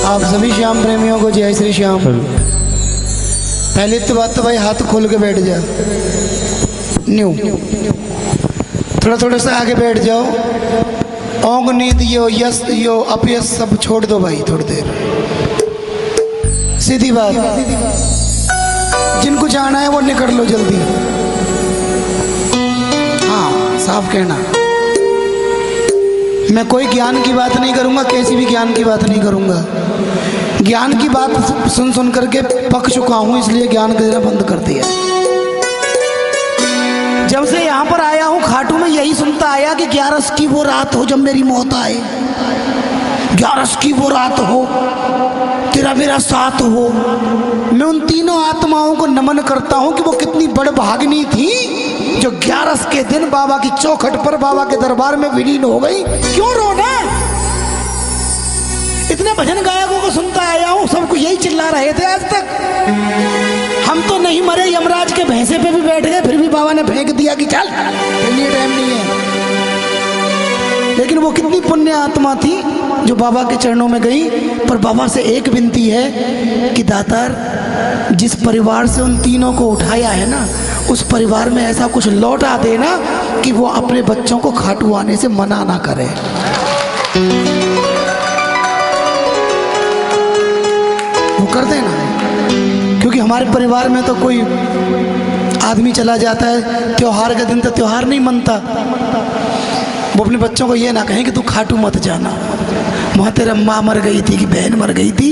आप सभी श्याम प्रेमियों को जय श्री श्याम। पहली तो बात तो भाई हाथ खोल के बैठ जा, न्यू थोड़ा थोड़ा सा आगे बैठ जाओ। ओंग नींद यो यस यो अपयस सब छोड़ दो भाई थोड़ी देर। सीधी बात, जिनको जाना है वो निकल लो जल्दी। हाँ साफ कहना, मैं कोई ज्ञान की बात नहीं करूंगा, कैसी भी ज्ञान की बात नहीं करूंगा। ज्ञान की बात सुन सुन करके पक चुका हूं, इसलिए ज्ञान देना बंद कर दिया। जब से यहां पर आया हूं खाटू में यही सुनता आया कि 11 की वो रात हो जब मेरी मौत आए, 11 की वो रात हो तेरा मेरा साथ हो। मैं उन तीनों आत्माओं को नमन करता हूं कि वो कितनी बड़भागिनी थी जो 11 के दिन बाबा की चौखट पर बाबा के दरबार में विलीन हो गई। क्यों रोना? इतने भजन गायकों को सुनता आया हूं, सबको यही चिल्ला रहे थे आज तक। हम तो नहीं मरे, यमराज के भैंसे पे भी बैठ गए, फिर भी बाबा ने फेंक दिया कि चल लिए टाइम नहीं है। लेकिन वो कितनी पुण्य आत्मा थी जो बाबा के चरणों में गई। पर बाबा से एक विनती है कि दातार, जिस परिवार से उन तीनों को उठाया है ना, उस परिवार में ऐसा कुछ लौटा देना कि वो अपने बच्चों को खाटू आने से मना ना करे। वो कर देना, क्योंकि हमारे परिवार में तो कोई आदमी चला जाता है त्योहार के दिन तो त्योहार नहीं मनता, वो अपने बच्चों को ये ना कहें कि तू खाटू मत जाना, वहाँ तेरा माँ मर गई थी कि बहन मर गई थी।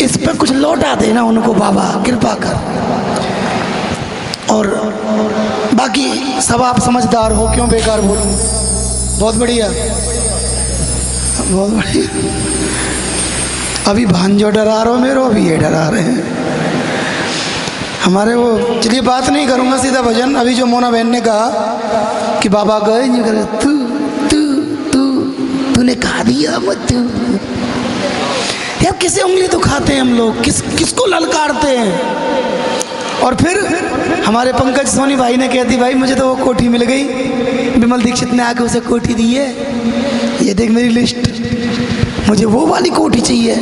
इस पर कुछ लौटा देना उनको बाबा, कृपा कर। और बाकी सब आप समझदार हो, क्यों बेकार बोलूं। बहुत बढ़िया, बहुत बढ़िया। अभी भांजो डरा रहे हो मेरे, अभी ये डरा रहे हैं हमारे वो। चलिए बात नहीं करूंगा, सीधा भजन। अभी जो मोना बहन ने कहा कि बाबा गए नहीं करे, तूने कहा दिया मत तू। यार किसे उंगली तो खाते हैं हम लोग, किसको ललकारते हैं। और फिर हमारे पंकज सोनी भाई ने कहती भाई मुझे तो वो कोठी मिल गई, विमल दीक्षित ने आके उसे कोठी दी है, ये देख मेरी लिस्ट, मुझे वो वाली कोठी चाहिए।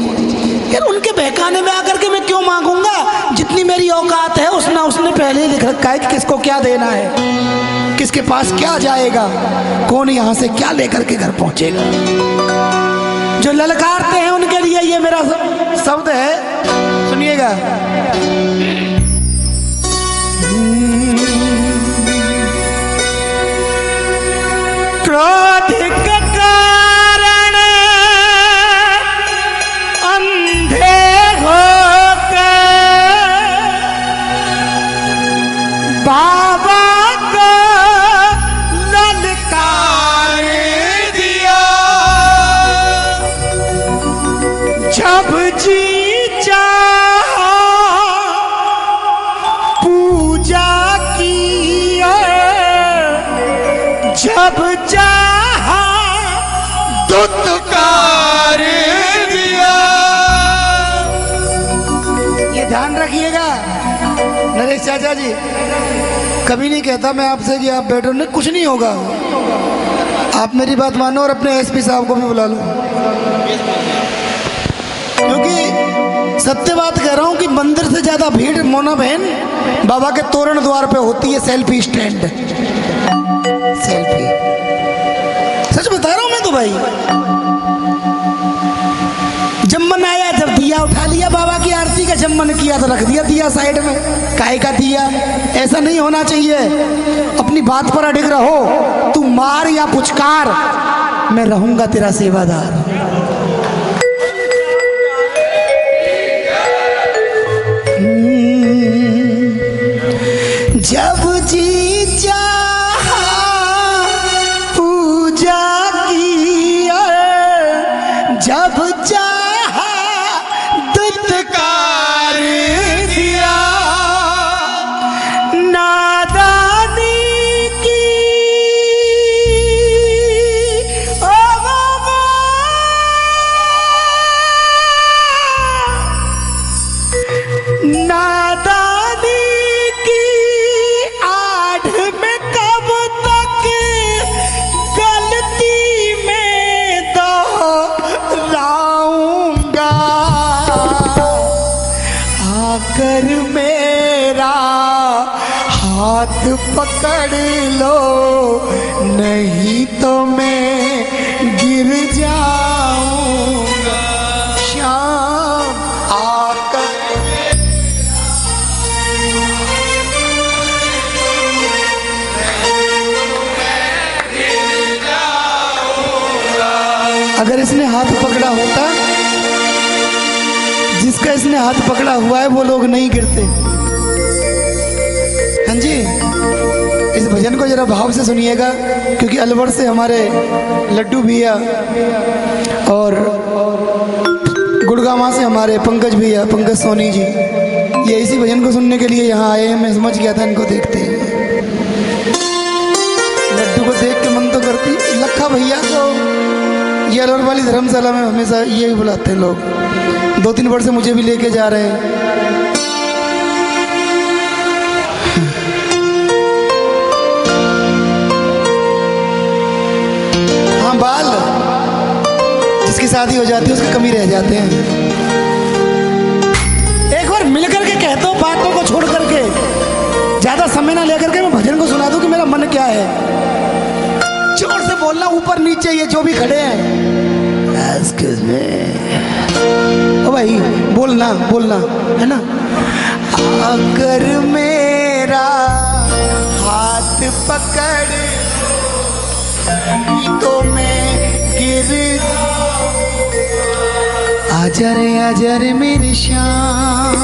यार उनके बहकाने में आकर के मैं क्यों मांगूंगा? जितनी मेरी औकात है उसने पहले ही लिख रखा है कि किसको क्या देना है, किसके पास क्या जाएगा, कौन यहाँ से क्या लेकर के घर पहुंचेगा। जो ललकारते हैं उनके लिए ये मेरा शब्द है, सुनिएगा। क्रोध के कारण अंधे होकर बाबा को ललकार दिया, जब जी चाहा पूजा की, जब चाहा दुत्कार दिया। ये ध्यान रखिएगा नरेश चाचा जी, कभी नहीं कहता मैं आपसे कि आप बैठो, नहीं कुछ नहीं होगा। आप मेरी बात मानो और अपने एसपी साहब को भी बुला लो, क्योंकि सत्य बात कह रहा हूं कि मंदिर से ज्यादा भीड़ मोना बहन बाबा के तोरण द्वार पे होती है। सेल्फी स्टैंड, सेल्फी, सच बता रहा हूं मैं तो भाई। जब मन आया, जब दिया उठा लिया बाबा की आरती का, जब मन किया तो रख दिया दिया साइड में, काहे का दिया। ऐसा नहीं होना चाहिए, अपनी बात पर अडिग रहो। तू मार या पुचकार, मैं रहूंगा तेरा सेवादार। जब जी चाहा पूजा की, जब चाहा दुत्कार दिया, नादानी की ओ बाबा, नादानी गलती में दोहराऊं पकड़ लो, नहीं तो मैं गिर जाऊंगा। शाम आकर अगर इसने हाथ पकड़ा होता, जिसका इसने हाथ पकड़ा हुआ है वो लोग नहीं गिरते। हाँ जी, इस भजन को जरा भाव से सुनिएगा, क्योंकि अलवर से हमारे लड्डू भैया और गुड़गांव से हमारे पंकज भैया, पंकज सोनी जी, ये इसी भजन को सुनने के लिए यहाँ आए हैं। मैं समझ गया था इनको देखते ही, लड्डू को देख के मन तो करती। लखा भैया तो ये अलवर वाली धर्मशाला में हमेशा ये बुलाते हैं लोग, 2-3 वर्ष से मुझे भी लेके जा रहे हैं। हाँ, बाल जिसकी शादी हो जाती है उसकी कमी रह जाते हैं। एक बार मिलकर के कह दो, बातों को छोड़ करके, ज्यादा समय ना लेकर के मैं भजन को सुना दूं कि मेरा मन क्या है। जोर से बोलना, ऊपर नीचे, ये जो भी खड़े हैं। Excuse me। ओ भाई बोलना बोलना है ना। अगर मेरा हाथ पकड़ तो मैं गिर, आजा रे मेरी शाम,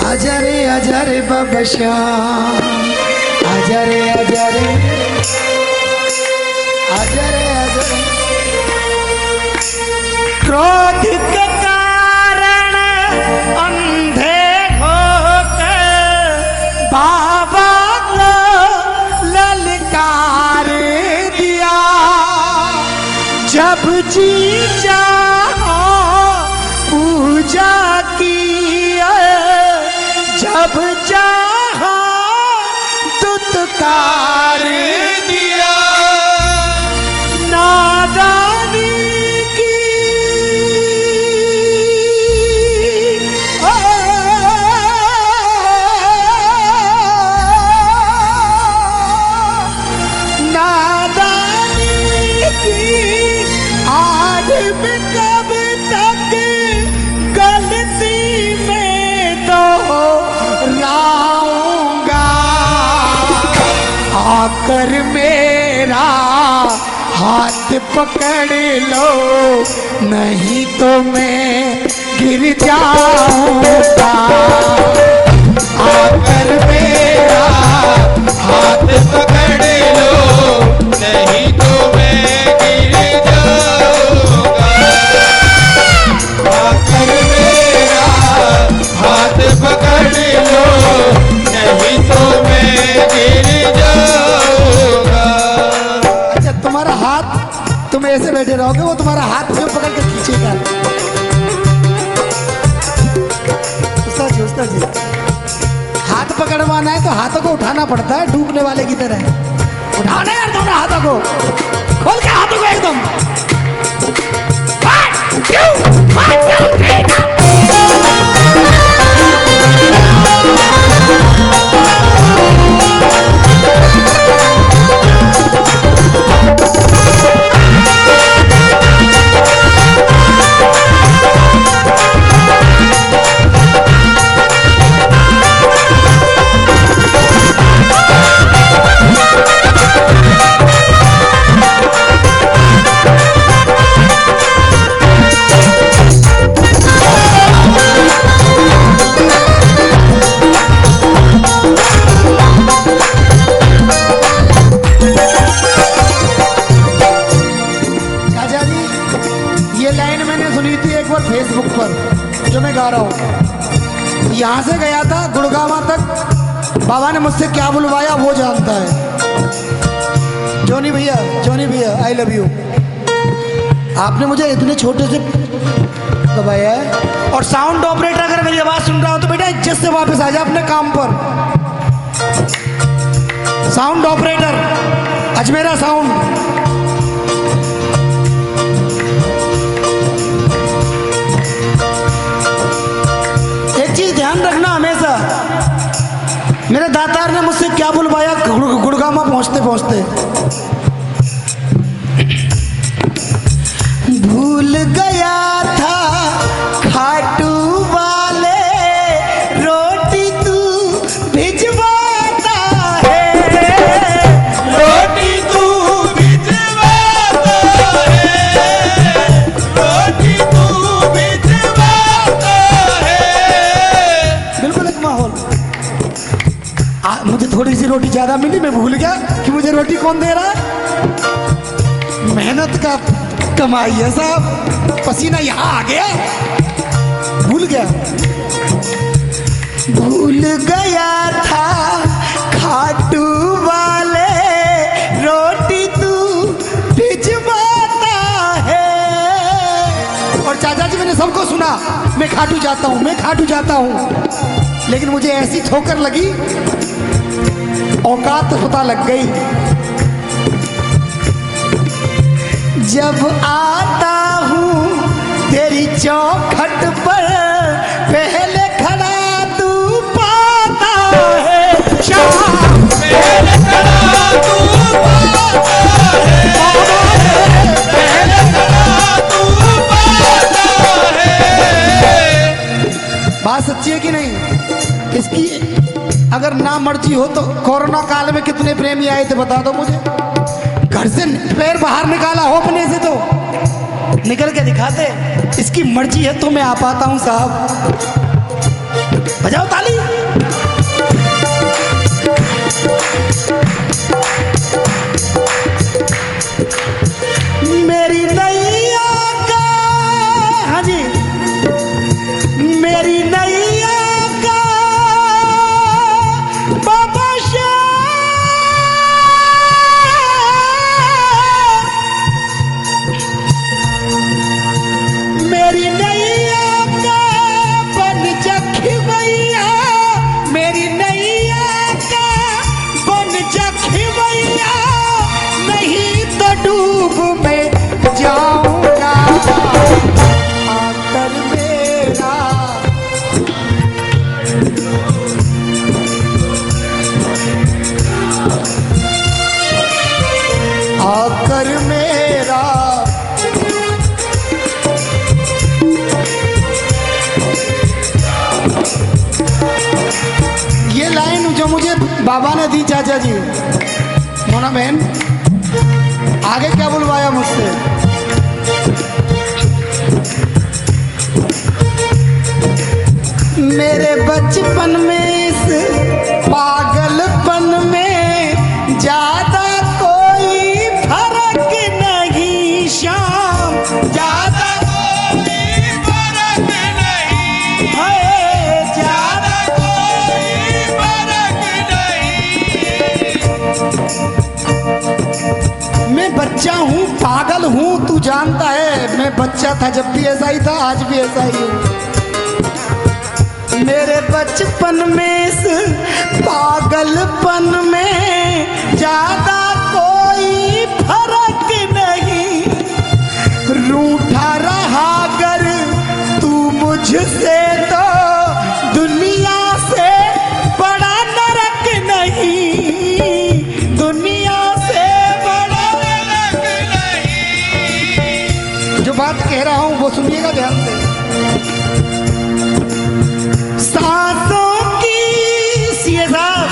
आजा रे बाबा शाम, आजा रे आजा रे क्रोध के कारण अंधे होकर बाबा को ललकार दिया। जब जी चाहा पूजा किया, जब चाहा दुत्कार दिया। नादानी आकर मेरा हाथ पकड़ लो, नहीं तो मैं गिर जाऊंगा। आकर मेरा हाथ पकड़ लो, नहीं तो मैं गिर जाऊंगा। आकर मेरा हाथ पकड़ लो, नहीं तो मैं गिर जाऊंगा। अच्छा, तुम्हारा हाथ, तुम ऐसे बैठे रहोगे, वो तुम्हारा हाथ जो पकड़ के खींचेगा। उस्ताद जी, हाथ पकड़वाना है तो हाथों को उठाना पड़ता है, डूबने वाले की तरह। उठाना यार दोनों हाथों को, खोल के हाथों को एकदम। 1 2 3 फेसबुक पर जो मैं गा रहा हूँ। यहाँ से गया था गुड़गांव तक, बाबा ने मुझसे क्या बुलवाया वो जानता है। जोनी भैया आई लव यू। आपने मुझे इतने छोटे से दबाया है। और साउंड ऑपरेटर अगर मेरी आवाज़ सुन रहा हो तो बेटा इज्जत से वापस आ जा अपने काम पर। साउंड ऑपरेटर अजमेरा साउंड, ध्यान रखना हमेशा। मेरे दातार ने मुझसे क्या बुलवाया गुड़गांव पहुंचते। भूल गया था खाटू वाले रोटी तू भिजवाता है, रोटी तू भिजवाता है, रोटी तू भिजवाता है। बिल्कुल एक माहौल। मुझे थोड़ी सी रोटी ज्यादा मिली, मैं भूल गया कि मुझे रोटी कौन दे रहा है। मेहनत का कमाई है साहब, पसीना यहाँ आ गया, भूल गया। भूल गया था खाटू वाले रोटी तू भिजवाता है। और चाचा जी मैंने सबको सुना, मैं खाटू जाता हूँ, मैं खाटू जाता हूँ, लेकिन मुझे ऐसी ठोकर लगी, औकात पता लग गई। जब आता हूँ तेरी चौखट पर पहले खड़ा तू पाता है, शाम पहले खड़ा तू पाता है, पहले खड़ा तू पाता है। बात सच्ची है कि नहीं? इसकी अगर ना मर्जी हो तो कोरोना काल में कितने प्रेमी आए थे बता दो मुझे। घर से पैर बाहर निकाला हो अपने से तो निकल के दिखाते। इसकी मर्जी है तो मैं आ पाता हूं साहब। बजाओ ताली। मेरी नैया का, हाँ जी, मेरी नैया का बाबा मेरी नैया का बन जखिवैया, मेरी नैया का बन जखिवैया, नहीं तो डूब में जाऊंगा आकर मेरा। आकर मेरा ये लाइन जो मुझे बाबा ने दी चाचा जी, मोना बहन, आगे क्या बुलवाया मुझसे? मेरे बचपन में इस पागलपन में ज्यादा कोई फर्क नहीं, शाम ज्यादा कोई फर्क नहीं है, ज्यादा कोई फर्क नहीं। मैं बच्चा हूँ, पागल हूँ, तू जानता है। मैं बच्चा था जब भी ऐसा ही था, आज भी ऐसा ही हूँ। मेरे बचपन में इस पागलपन में ज्यादा कोई फर्क नहीं, रूठा रहा अगर तू मुझसे तो दुनिया से बड़ा नरक नहीं, दुनिया से बड़ा फर्क नहीं। जो बात कह रहा हूं वो सुनिएगा ध्यान से। सांसों की सीए साहब,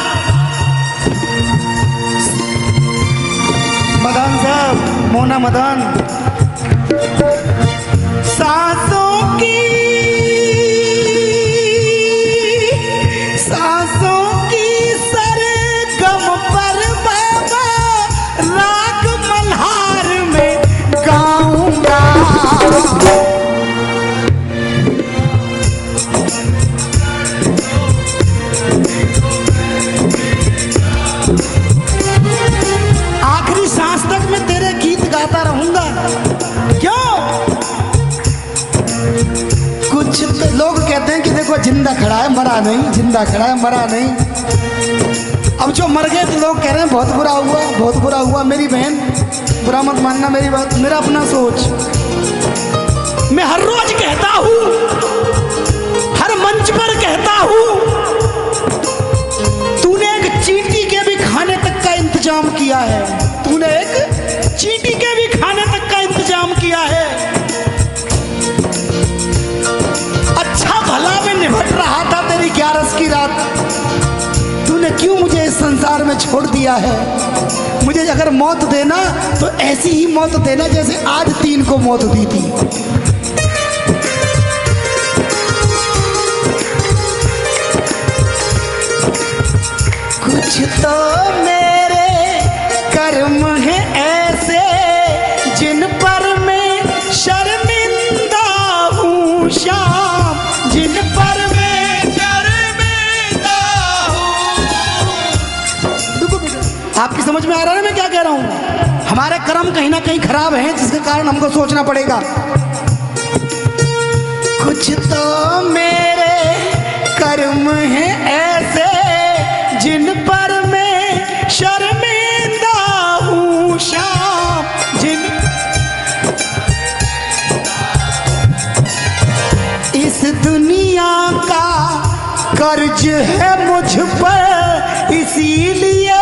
मदान साहब, मोना मदान, सांसों की सरगम पर बाबा राग मल्हार में गाऊंगा। आखिरी सांस तक मैं तेरे गीत गाता रहूंगा। क्यों? कुछ तो लोग कहते हैं कि देखो जिंदा खड़ा है मरा नहीं, जिंदा खड़ा है मरा नहीं। अब जो मर गए तो लोग कह रहे हैं बहुत बुरा हुआ, बहुत बुरा हुआ। मेरी बहन, बुरा मत मानना मेरी बात, मेरा अपना सोच। मैं हर रोज कहता हूं, हर मंच पर कहता हूं, तूने एक चींटी के भी खाने तक का इंतजाम किया दिया है, तूने एक चींटी के भी खाने तक का इंतजाम किया है। अच्छा भला मैं निभट रहा था तेरी 11 की रात, तूने क्यों मुझे इस संसार में छोड़ दिया है। मुझे अगर मौत देना तो ऐसी ही मौत देना जैसे आज 3 को मौत दी थी। कुछ तो मेरे कर्म हैं ऐसे जिन पर मैं शर्मिंदा हूँ श्याम, जिन पर मैं शर्मिंदा हूँ। आपकी समझ में आ रहा है मैं क्या कह रहा हूँ। हमारे कर्म कहीं ना कहीं खराब हैं जिसके कारण हमको सोचना पड़ेगा। कुछ तो मेरे कर्म हैं ऐसे जिन पर मैं शर्मिंदा हूँ श्याम, जिन इस दुनिया का कर्ज है मुझ पर, इसीलिए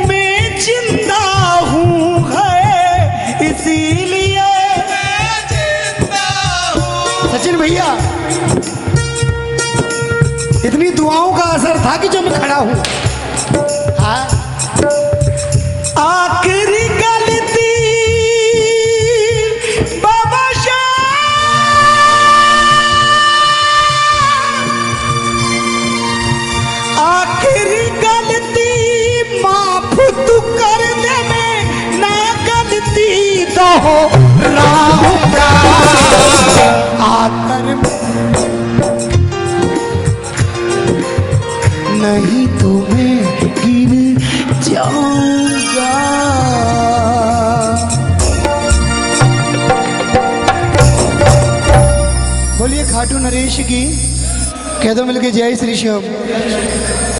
मैं जिंदा हूँ है, इसीलिए मैं जिंदा हूँ। सचिन भैया, इतनी दुआओं का असर था कि जो मैं खड़ा हूं। हाँ? आखिरी गलती बाबा शाह, आखिरी गलती माफ तू कर दे, मैं ना गलती तो हो राहूंगा आकर नहीं तो मैं गिर जाऊंगा। बोलिए खाटू नरेश की, कह दो मिलके जय श्री श्याम।